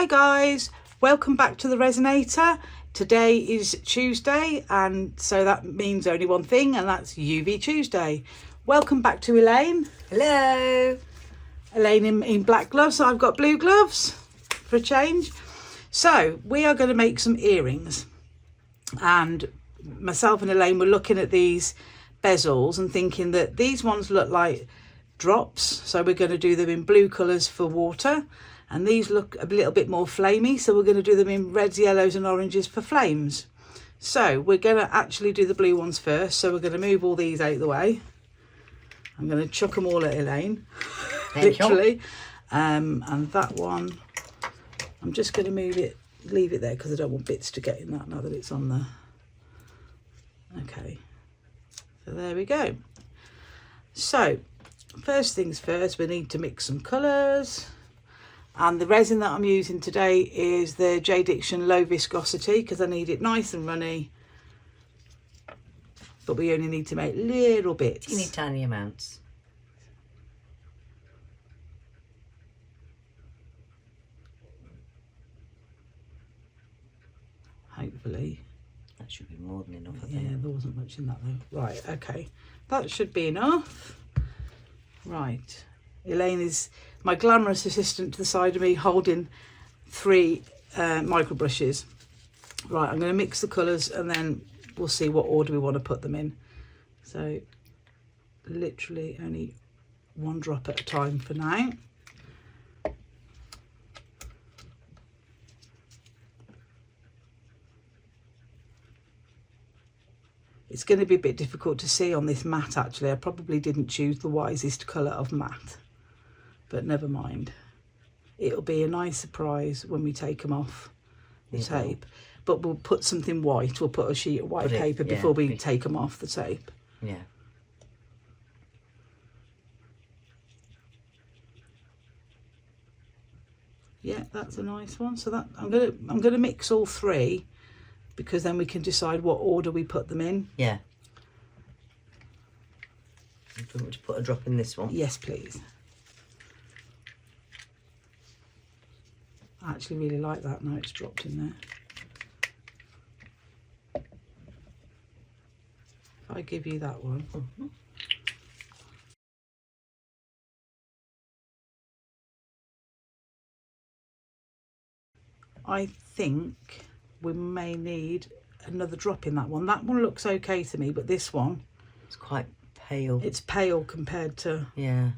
Hi guys, welcome back to the Resonator. Today is Tuesday, and so that means only one thing, and that's UV Tuesday. Welcome back to Elaine. Hello. Elaine in black gloves, I've got blue gloves for a change. So we are going to make some earrings, and myself and Elaine were looking at these bezels and thinking that these ones look like drops, so we're going to do them in blue colours for water, and these look a little bit more flamey, so we're going to do them in reds, yellows and oranges for flames. So we're going to actually do the blue ones first, so we're going to move all these out of the way. I'm going to chuck them all at Elaine, literally. And that one, I'm just going to leave it there because I don't want bits to get in that now that it's on there. Okay, so there we go. So first things first, we need to mix some colours, and the resin that I'm using today is the J Diction Low Viscosity because I need it nice and runny, but we only need to make little bits. Teeny tiny amounts. Hopefully. That should be more than enough, I Yeah, think. there wasn't much in that though. Right, okay. That should be enough. Right. Elaine is my glamorous assistant to the side of me holding 3 micro brushes. Right, I'm going to mix the colours and then we'll see what order we want to put them in. So literally only 1 drop at a time for now. It's going to be a bit difficult to see on this mat actually. I probably didn't choose the wisest colour of matte, but never mind. It'll be a nice surprise when we take them off the tape. But we'll put something white, we'll put a sheet of white paper before we take them off the tape. Yeah. Yeah, that's a nice one. So that I'm gonna mix all 3, because then we can decide what order we put them in. Yeah. Do you want me to put a drop in this one? Yes, please. I actually really like that now it's dropped in there. If I give you that one. Mm-hmm. I think we may need another drop in that one. That one looks okay to me, but this one, It's quite pale. it's pale compared to... Yeah.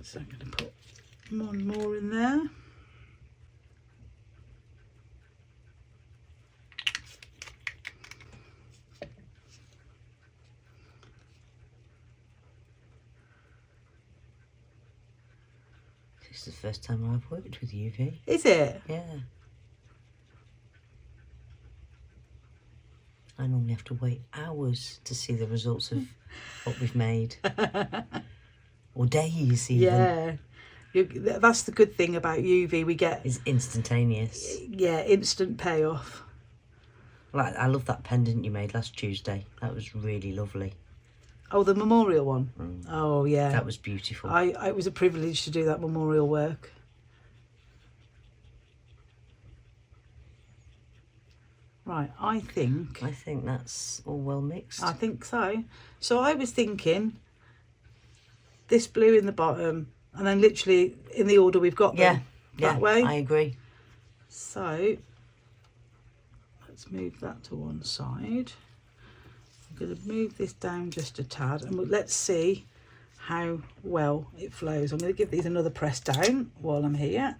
So I'm going to put 1 more in there. This is the first time I've worked with UV. Is it? Yeah. I normally have to wait hours to see the results of what we've made. Or days even. Yeah. That's the good thing about UV. We get... It's instantaneous. Yeah, instant payoff. Like, I love that pendant you made last Tuesday. That was really lovely. Oh, the memorial one? Mm. Oh, yeah. That was beautiful. It was a privilege to do that memorial work. Right, I think that's all well mixed. I think so. So I was thinking this blue in the bottom, and then literally in the order we've got them. That way. I agree. So let's move that to one side. I'm going to move this down just a tad, and let's see how well it flows. I'm going to give these another press down while I'm here,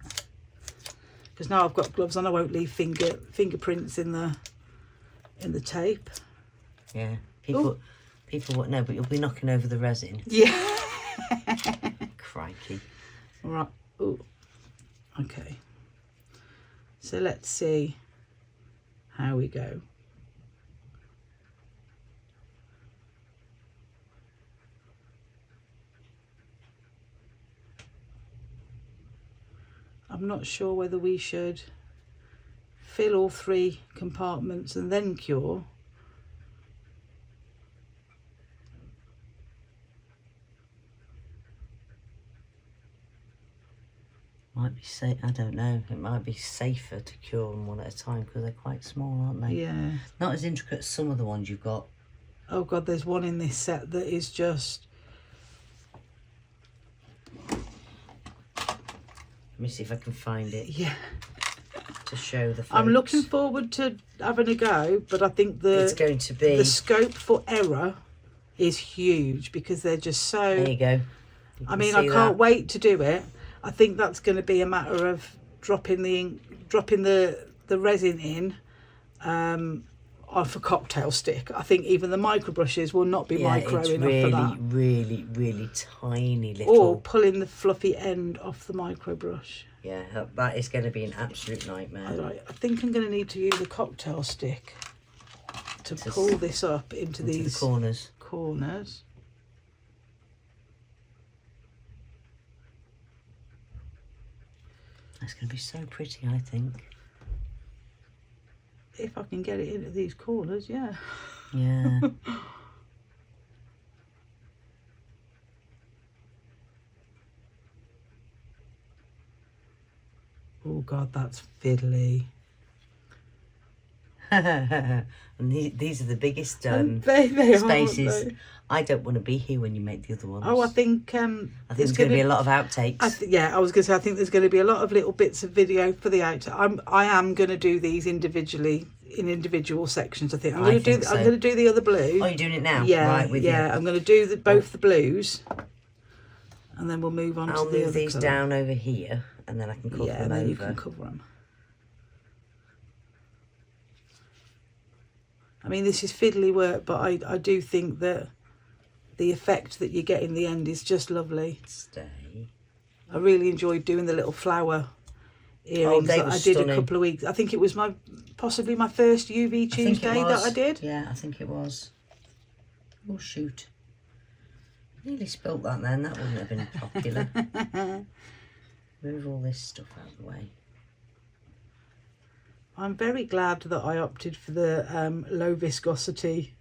because now I've got gloves on, I won't leave fingerprints in the tape. Yeah, people won't know, but you'll be knocking over the resin. Yeah. Crikey. All right. Oh, okay. So let's see how we go. I'm not sure whether we should fill all 3 compartments and then cure. Might be safe. I don't know. It might be safer to cure them one at a time because they're quite small, aren't they? Yeah. Not as intricate as some of the ones you've got. Oh God, there's one in this set that is just. Let me see if I can find it. Yeah. To show the folks. I'm looking forward to having a go, but I think it's going to be the scope for error is huge because they're just so. There you go. I mean, I can't wait to do it. I think that's going to be a matter of dropping the resin in off a cocktail stick. I think even the micro brushes will not be micro it's enough really, for that. really, really tiny little. Or pulling the fluffy end off the micro brush. Yeah, that is going to be an absolute nightmare. Right, I think I'm going to need to use a cocktail stick to pull this up into these the corners. That's going to be so pretty, I think. If I can get it into these corners, yeah. Yeah. Oh God, that's fiddly. And these are the biggest they spaces. Are, I don't want to be here when you make the other ones. Oh, I think there's going to be a lot of outtakes. I was going to say I think there's going to be a lot of little bits of video for the outtake. I am going to do these individually in individual sections. I think I'm going to do the other blue. Oh, you're doing it now? Yeah, right, with yeah. you. I'm going to do both the blues, and then we'll move on to the other. I'll move these colour. down over here, and then I can cover them over. Yeah, then you can cover them. I mean, this is fiddly work, but I do think that the effect that you get in the end is just lovely. Stay. I really enjoyed doing the little flower earrings that I did a couple of weeks. I think it was possibly my first UV Tuesday that I did. Yeah, I think it was. Oh shoot! Nearly spilt that then. That wouldn't have been popular. Move all this stuff out of the way. I'm very glad that I opted for the low viscosity.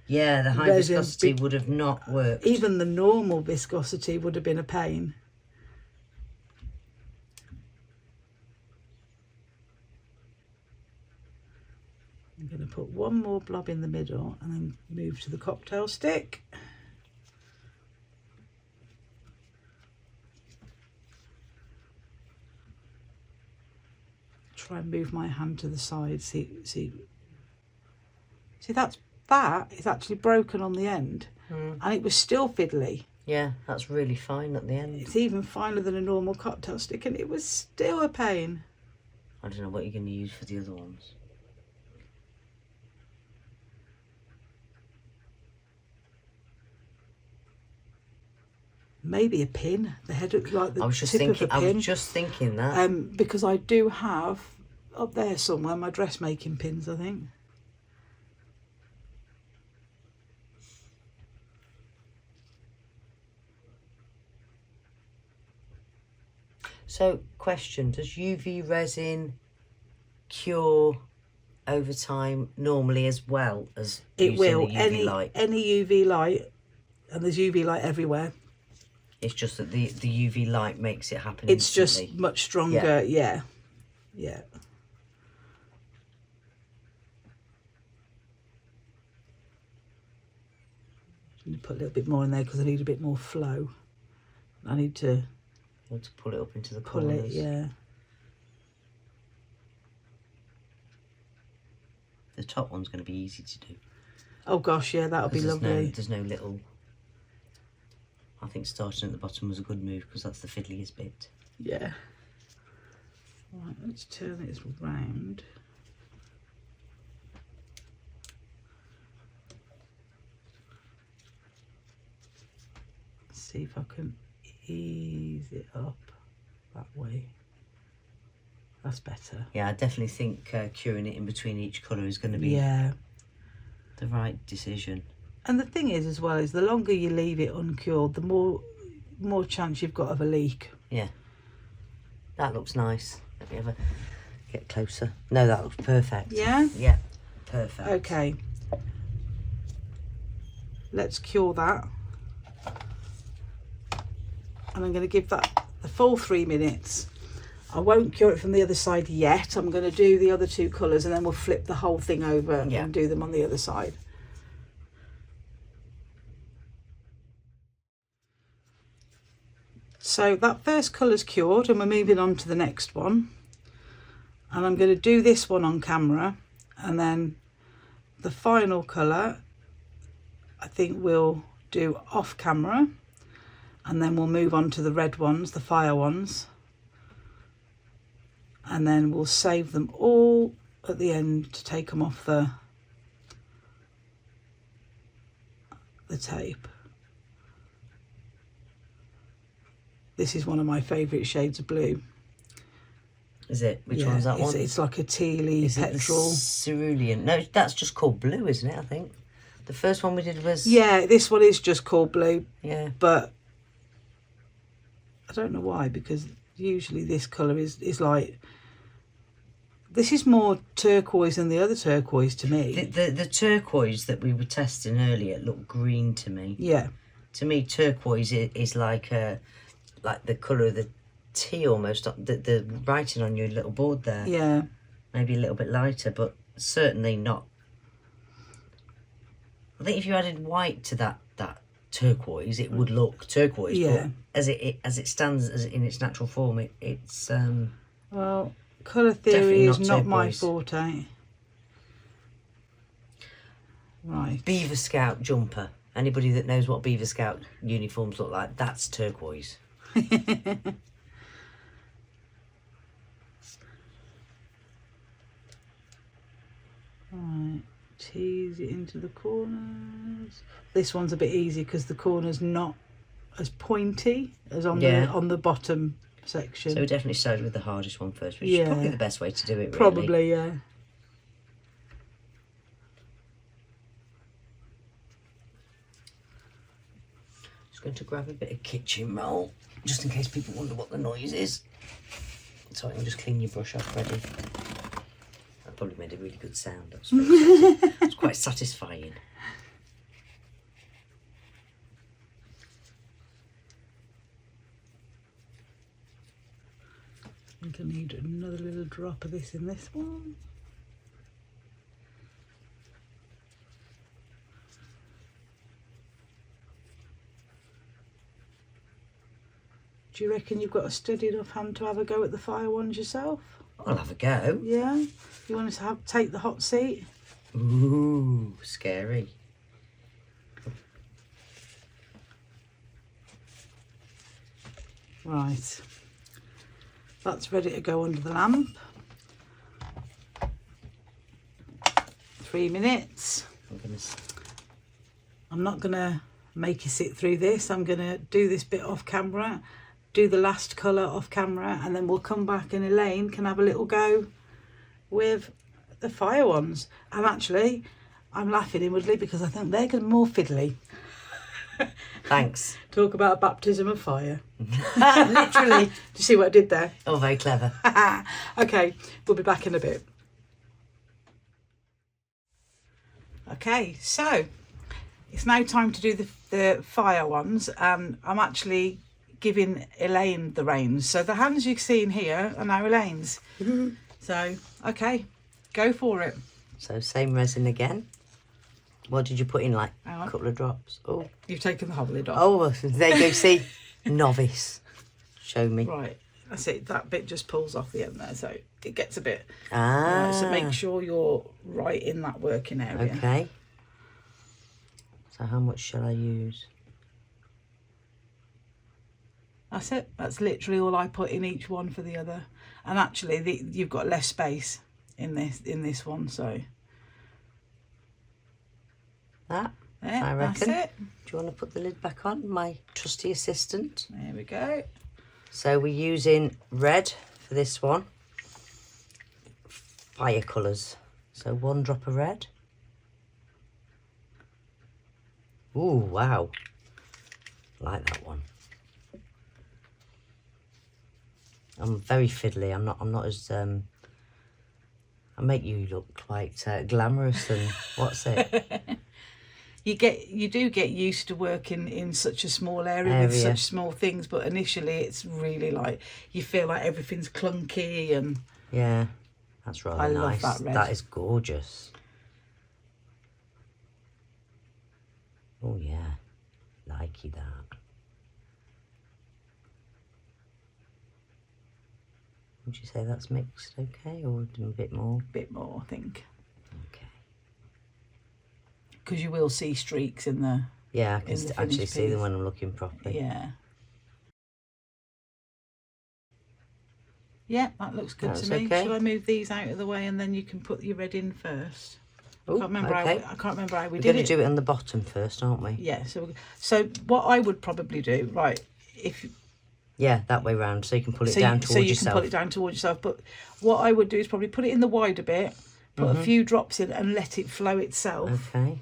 Yeah, the high viscosity would have not worked. Even the normal viscosity would have been a pain. I'm going to put one more blob in the middle and then move to the cocktail stick. Try and move my hand to the side. See that is actually broken on the end, and it was still fiddly. Yeah, that's really fine at the end. It's even finer than a normal cocktail stick, and it was still a pain. I don't know what you're going to use for the other ones. Maybe a pin. The head looks like the I was just tip thinking. of a pin. I was just thinking that. Because I do have up there somewhere my dressmaking pins, I think. So, question: does UV resin cure over time normally as well as It will. the UV light? Any UV light, and there's UV light everywhere. It's just that the UV light makes it happen It's instantly. just much stronger. Yeah. I'm going to put a little bit more in there because I need a bit more flow. I need to pull it up into the pull corners. it, yeah. The top one's going to be easy to do. Oh gosh, yeah, that'll be lovely. There's no little... I think starting at the bottom was a good move because that's the fiddliest bit. Yeah. Right, let's turn it round. See if I can ease it up that way. That's better. Yeah, I definitely think curing it in between each colour is going to be the right decision. And the thing is as well is the longer you leave it uncured, the more chance you've got of a leak. Yeah. That looks nice. Let me have a get closer. No, that looks perfect. Yeah? Yeah, perfect. Okay. Let's cure that. And I'm going to give that the full 3 minutes. I won't cure it from the other side yet. I'm going to do the other two colours and then we'll flip the whole thing over and do them on the other side. So that first colour's cured and we're moving on to the next one. And I'm going to do this one on camera, and then the final colour I think we'll do off camera, and then we'll move on to the red ones, the fire ones, and then we'll save them all at the end to take them off the tape. This is one of my favourite shades of blue. Is it? Which one's that one? It's like a tealy petrol. Cerulean. No, that's just called blue, isn't it? I think the first one we did was. Yeah, this one is just called blue. Yeah. But I don't know why, because usually this colour is like. This is more turquoise than the other turquoise to me. The turquoise that we were testing earlier looked green to me. Yeah. To me, turquoise is like the colour of the tea almost. The writing on your little board there. Yeah. Maybe a little bit lighter, but certainly not. I think if you added white to that turquoise, it would look turquoise. Yeah. But as it stands in its natural form, it's well, colour theory is not my turquoise. forte. Right. Beaver Scout jumper. Anybody that knows what Beaver Scout uniforms look like, that's turquoise. Right, tease it into the corners. This one's a bit easy because the corner's not as pointy as on the bottom section. So we definitely started with the hardest one first, which is probably the best way to do it, really. Probably, yeah. Just going to grab a bit of kitchen roll, just in case people wonder what the noise is. So I can just clean your brush off ready. That probably made a really good sound. It's quite satisfying. I think I need another little drop of this in this one. Do you reckon you've got a steady enough hand to have a go at the fire ones yourself? I'll have a go. Yeah? You want us to take the hot seat? Ooh, scary. Right. That's ready to go under the lamp. 3 minutes. I'm not going to make you sit through this. I'm going to do this bit off camera, do the last colour off camera, and then we'll come back and Elaine can have a little go with the fire ones. And actually, I'm laughing inwardly because I think they're going to be more fiddly. Thanks. Talk about baptism of fire. Literally. Do you see what I did there? Oh, very clever. Okay, we'll be back in a bit. Okay, so it's now time to do the fire ones, and I'm actually giving Elaine the reins. So the hands you've seen here are now Elaine's. So, okay, go for it. So same resin again. What did you put in, like a couple of drops? Oh, You've taken the whole lid off. oh, there you go. See, novice. Show me. Right, that's it. That bit just pulls off the end there, so it gets a bit. Ah. Right, so make sure you're right in that working area. Okay. So how much shall I use? That's it. That's literally all I put in each one for the other. And actually, you've got less space in this one, so. That, Yeah, I reckon. that's it. Do you want to put the lid back on, my trusty assistant? There we go. So we're using red for this one. Fire colours. So 1 drop of red. Ooh, wow. Like that one. I'm very fiddly. I'm not as I make you look quite glamorous and what's it? you do get used to working in such a small area with such small things, but initially it's really like you feel like everything's clunky and yeah, that's rather nice. I love that red. That is gorgeous. Oh yeah, likey that. Would you say that's mixed okay, or do a bit more? Bit more, I think. Okay. Because you will see streaks in the... Yeah, I can actually see them when I'm looking properly. Yeah. Yeah, that looks good to me. Okay. Shall I move these out of the way and then you can put your red in first? Ooh, I can't remember how we did it. We're going to do it on the bottom first, aren't we? Yeah, so what I would probably do, right, if... Yeah, that way round, so you can pull it down towards yourself. So you can pull it down towards yourself. But what I would do is probably put it in the wider bit, put a few drops in and let it flow itself. Okay.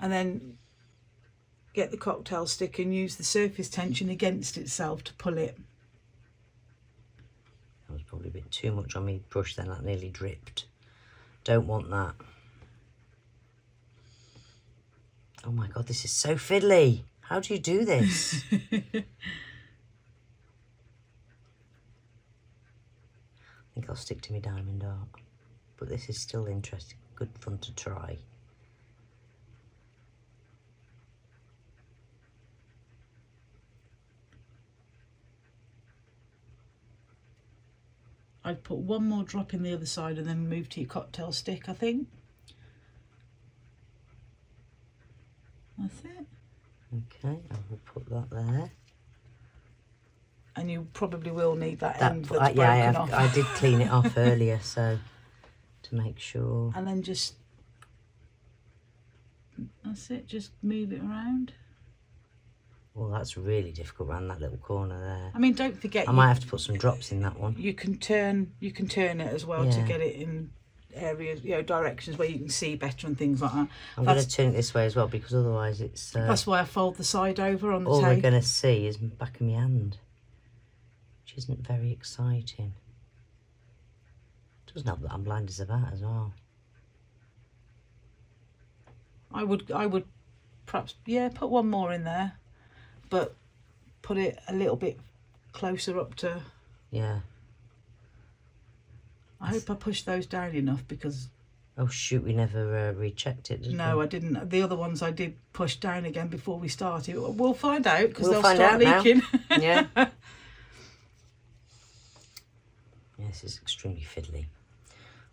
And then get the cocktail stick and use the surface tension against itself to pull it. That was probably a bit too much on me brush then, that nearly dripped. Don't want that. Oh my God, this is so fiddly. How do you do this? I think I'll stick to my diamond art. But this is still interesting, good fun to try. I'd put one more drop in the other side and then move to your cocktail stick, I think. That's it. Okay, I will put that there. And you probably will need that end that's yeah, broken off. I did clean it off earlier, so to make sure. And then just, that's it, just move it around. Well, that's really difficult around that little corner there. I mean, don't forget. I might have to put some drops in that one. You can turn it as well to get it in areas, directions where you can see better and things like that. I'm going to turn it this way as well because otherwise it's... that's why I fold the side over on the all tape. we're going to see is the back of my hand, which isn't very exciting. Doesn't help that I'm blind as a bat as well. I would perhaps, put one more in there, but put it a little bit closer up to... Yeah. I hope I pushed those down enough because... Oh shoot, we never rechecked it, did we? No, I didn't. The other ones I did push down again before we started. We'll find out because We'll they'll start leaking. Yeah. This is extremely fiddly.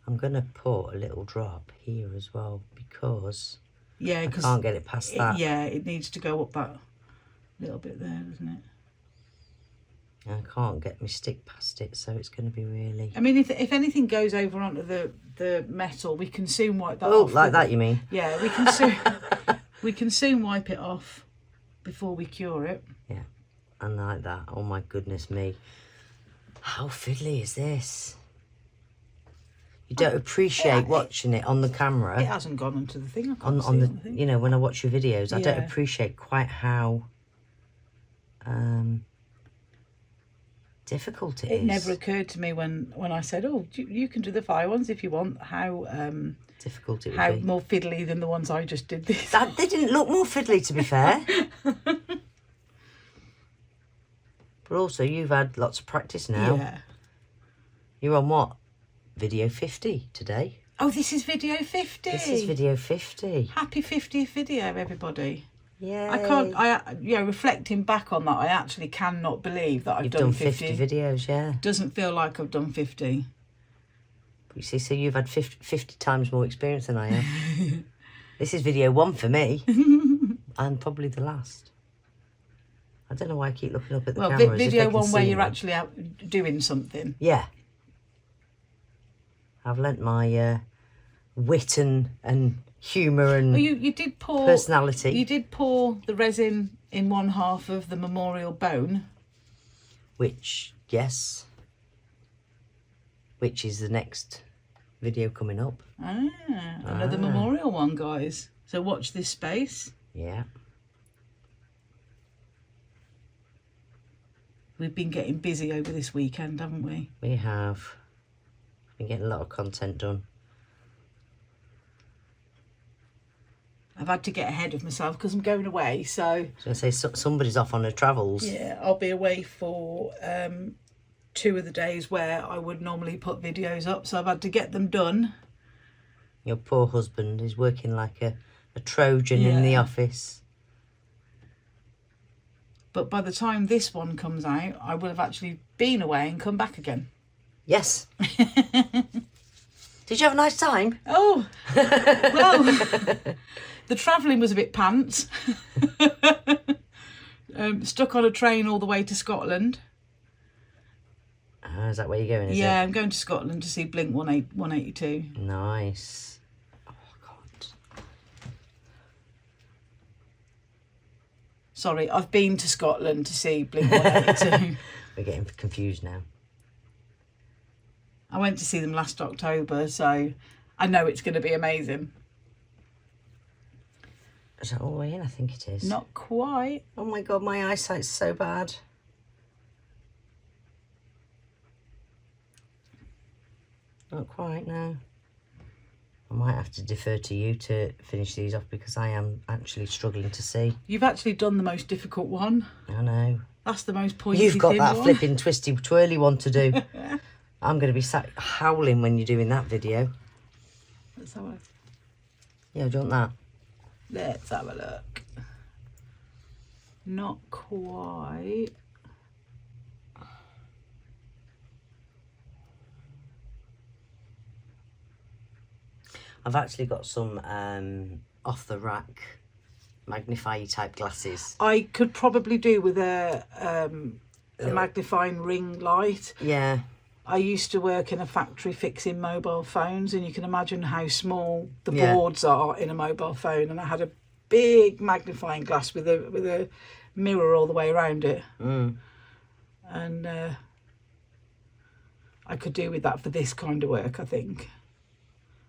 I'm going to put a little drop here as well because I can't get it past that. Yeah, it needs to go up that little bit there, doesn't it? I can't get my stick past it, so it's going to be really... I mean, if anything goes over onto the metal, we can soon wipe that off. Oh, like that you mean? Yeah, we can soon wipe it off before we cure it. Yeah, and like that. Oh my goodness me. How fiddly is this? You don't appreciate watching it on the camera. It hasn't gone onto the thing. I can't see on the anything. You know, when I watch your videos, I don't appreciate quite how difficult it is. It never occurred to me when I said, "Oh, you can do the fire ones if you want." How difficult it would how be. more fiddly than the ones I just did. These. They didn't look more fiddly, to be fair. But also, you've had lots of practice now. Yeah. You're on what? Video 50 today. Oh, this is video 50. This is video 50. Happy 50th video, everybody. Yeah. I can't, reflecting back on that, I actually cannot believe that I've done 50 videos, yeah. Doesn't feel like I've done 50. But you see, so you've had 50 times more experience than I have. This is video 1 for me. And probably the last. I don't know why I keep looking up at the camera. Well, video 1 where you're actually out doing something. Yeah. I've lent my wit and humour and you did pour personality. You did pour the resin in one half of the memorial bone. Which is the next video coming up. Another memorial one, guys. So watch this space. Yeah. We've been getting busy over this weekend, haven't we? We have. Been getting a lot of content done. I've had to get ahead of myself because I'm going away. So I say somebody's off on her travels. yeah, I'll be away for 2 of the days where I would normally put videos up. So I've had to get them done. Your poor husband is working like a Trojan in the office. But by the time this one comes out, I will have actually been away and come back again. Yes. Did you have a nice time? Oh, well, the travelling was a bit pants. Stuck on a train all the way to Scotland. Is that where you're going, is it? Yeah, I'm going to Scotland to see Blink 182. Nice. Oh, God. Sorry, I've been to Scotland to see Blink 182. We're getting confused now. I went to see them last October, so I know it's going to be amazing. Is that all the way in? I think it is. Not quite. Oh my God, my eyesight's so bad. Not quite, no. I might have to defer to you to finish these off because I am actually struggling to see. You've actually done the most difficult one. I know. That's the most pointy You've got that one. flipping twisty twirly one to do. I'm going to be sat howling when you're doing that video. Let's have a, Yeah, do you want that? let's have a look. Not quite. I've actually got some off the rack magnifier type glasses. I could probably do with a magnifying ring light. Yeah. I used to work in a factory fixing mobile phones, and you can imagine how small the Yeah. boards are in a mobile phone. And I had a big magnifying glass with a mirror all the way around it. And I could do with that for this kind of work, I think.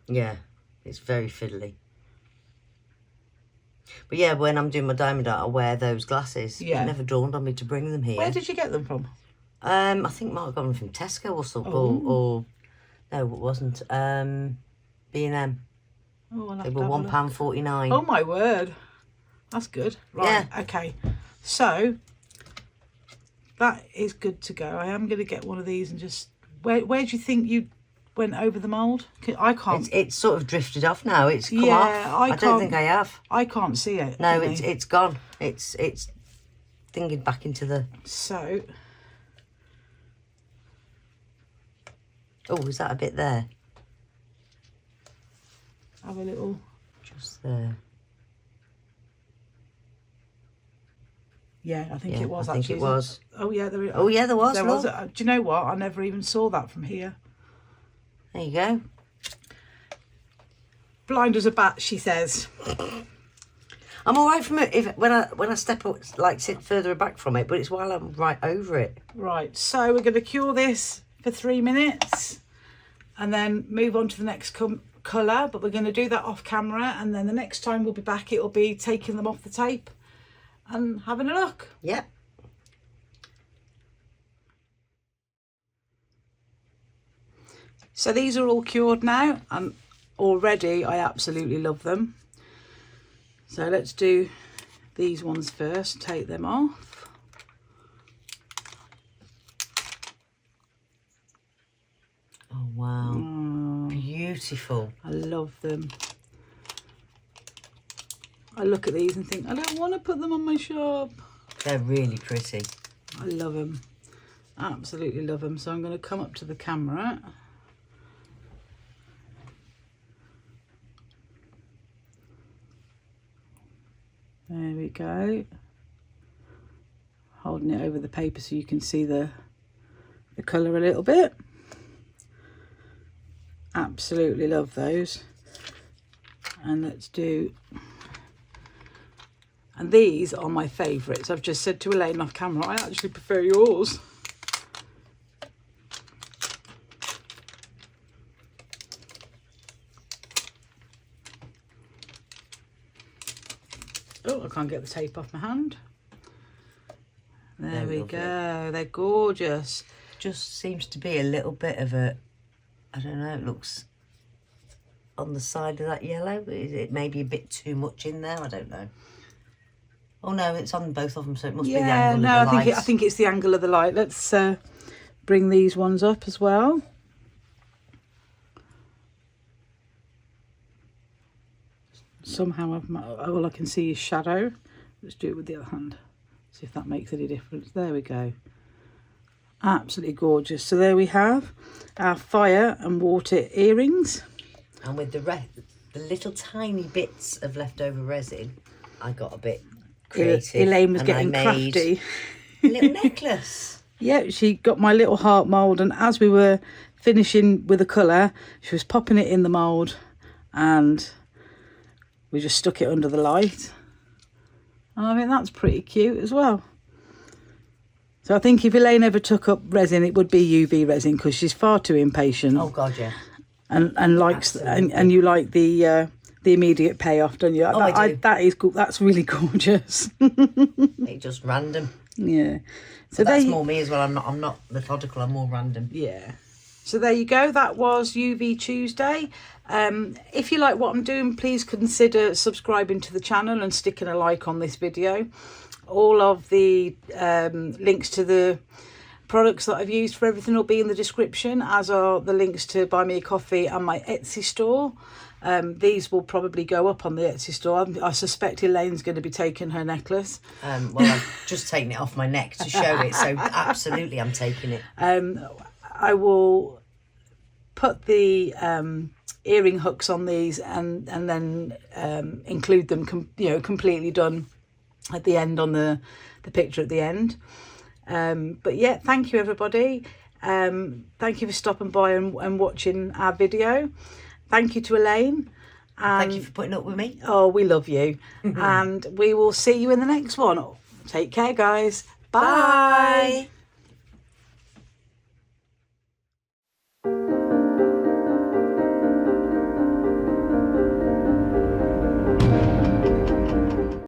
Yeah, it's very fiddly. But yeah, when I'm doing my diamond art, I wear those glasses. Yeah. It never dawned on me to bring them here. Where did you get them from? I think I might have got them from Tesco or something. Oh. Or no, it wasn't. B&M. Oh, I'll have They to were have a look. £1.49. Oh my word, that's good. Right, Yeah. okay. So that is good to go. I am going to get one of these and just. Where do you think you went over the mould? I can't. It's sort of drifted off now. It's come Yeah, off. I don't can't- think I have. I can't see it. No, can it's I? gone. It's thinking back into the. So. Oh, is that a bit there? Have a little. Just there. Yeah, I think Yeah, it was I think actually. it was. Oh yeah, there. Oh yeah, there was. There look. was. Do you know what? I never even saw that from here. There you go. Blind as a bat, she says. I'm all right from it if when I step up, like sit further back from it, but it's while I'm right over it. Right, so we're going to cure this for 3 minutes and then move on to the next colour, but we're going to do that off camera, and then the next time we'll be back, it'll be taking them off the tape and having a look. Yep. So these are all cured now, and already I absolutely love them. So let's do these ones first, take them off. Oh wow, beautiful. I love them. I look at these and think, I don't want to put them on my shop. They're really pretty. I love them. Absolutely love them. So I'm going to come up to the camera. There we go. Holding it over the paper so you can see the colour a little bit. Absolutely love those. And let's do... And these are my favourites. I've just said to Elaine off camera, I actually prefer yours. Oh, I can't get the tape off my hand. There we go. They're gorgeous. Just seems to be a little bit of a, I don't know, it looks on the side of that yellow. Is it maybe a bit too much in there? I don't know. Oh no, it's on both of them, so it must be the angle no, of the light. I think it's the angle of the light. Let's bring these ones up as well. Somehow all I can see is shadow. Let's do it with the other hand. See if that makes any difference. There we go. Absolutely gorgeous. So there we have our fire and water earrings. And with the little tiny bits of leftover resin, I got a bit creative. Elaine was and getting I made crafty. a little necklace. Yeah, she got my little heart mould, and as we were finishing with the colour, she was popping it in the mould, and we just stuck it under the light. And I think that's pretty cute as well. So I think if Elaine ever took up resin, it would be UV resin, because she's far too impatient. Oh God, yeah. And likes and you like the immediate payoff, don't you? Oh, I do. That is cool. That's really gorgeous. It's just random. Yeah. So that's more me as well. I'm not methodical. I'm more random. Yeah. So there you go. That was UV Tuesday. If you like what I'm doing, please consider subscribing to the channel and sticking a like on this video. All of the links to the products that I've used for everything will be in the description, as are the links to buy me a coffee and my Etsy store. These will probably go up on the Etsy store. I suspect Elaine's going to be taking her necklace. Well, I've just taken it off my neck to show it, so absolutely I'm taking it. I will put the earring hooks on these and then include them completely done at the end on the picture at the end. But yeah, thank you everybody. Thank you for stopping by and watching our video. Thank you to Elaine. Thank you for putting up with me. Oh, we love you. And we will see you in the next one. Take care, guys. Bye. Bye.